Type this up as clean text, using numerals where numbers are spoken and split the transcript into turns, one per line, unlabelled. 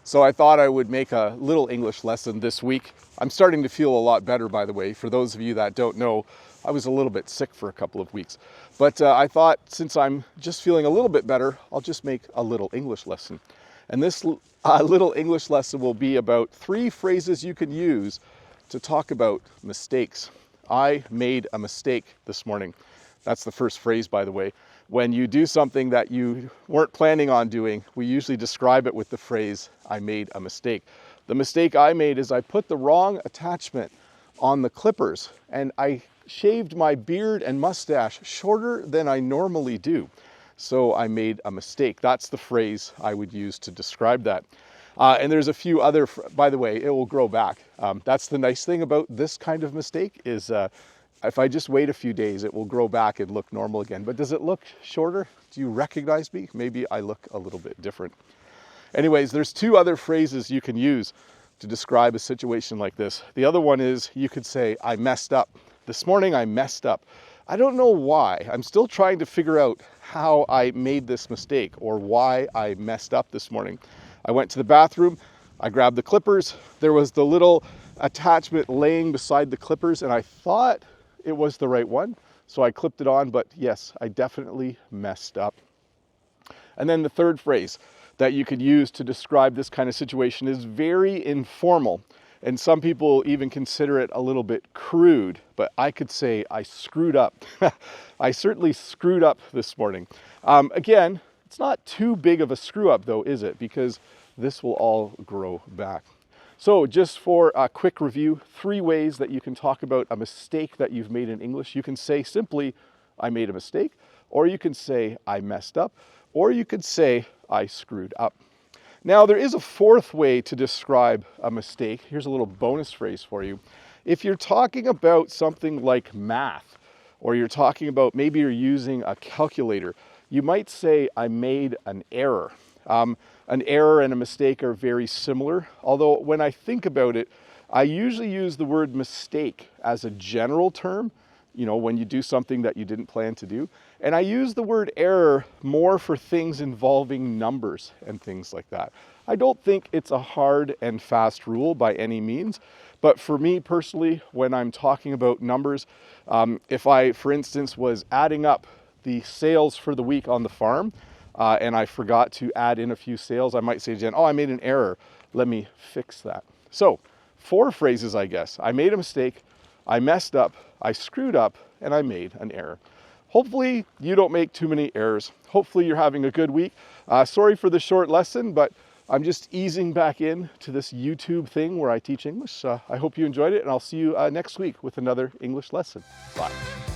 So I thought I would make a little English lesson this week. I'm starting to feel a lot better, by the way. For those of you that don't know, I was a little bit sick for a couple of weeks. But I thought since I'm just feeling a little bit better, I'll just make a little English lesson. And this little English lesson will be about 3 phrases you can use to talk about mistakes. I made a mistake this morning. That's the first phrase, by the way. When you do something that you weren't planning on doing, we usually describe it with the phrase, I made a mistake. The mistake I made is I put the wrong attachment on the clippers and I shaved my beard and mustache shorter than I normally do. So I made a mistake. That's the phrase I would use to describe that. And there's a few other, by the way, it will grow back. That's the nice thing about this kind of mistake is if I just wait a few days, it will grow back and look normal again. But does it look shorter? Do you recognize me? Maybe I look a little bit different. Anyways, there's 2 other phrases you can use to describe a situation like this. The other one is you could say, I messed up. This morning I messed up. I don't know why. I'm still trying to figure out how I made this mistake or why I messed up this morning. I went to the bathroom, I grabbed the clippers. There was the little attachment laying beside the clippers and I thought it was the right one. So I clipped it on, but yes, I definitely messed up. And then the third phrase that you could use to describe this kind of situation is very informal. And some people even consider it a little bit crude, but I could say I screwed up. I certainly screwed up this morning. Again, it's not too big of a screw up though, is it? Because this will all grow back. So just for a quick review, 3 ways that you can talk about a mistake that you've made in English. You can say simply, I made a mistake, or you can say, I messed up, or you could say, I screwed up. Now, there is a 4th way to describe a mistake. Here's a little bonus phrase for you. If you're talking about something like math, or you're talking about maybe you're using a calculator, you might say, I made an error. An error and a mistake are very similar, although when I think about it, I usually use the word mistake as a general term, you know, when you do something that you didn't plan to do. And I use the word error more for things involving numbers and things like that. I don't think it's a hard and fast rule by any means, but for me personally, when I'm talking about numbers, if I, for instance, was adding up the sales for the week on the farm, and I forgot to add in a few sales, I might say to Jen, oh, I made an error. Let me fix that. So 4 phrases, I guess. I made a mistake, I messed up, I screwed up, and I made an error. Hopefully you don't make too many errors. Hopefully you're having a good week. Sorry for the short lesson, but I'm just easing back in to this YouTube thing where I teach English. I hope you enjoyed it, and I'll see you next week with another English lesson. Bye.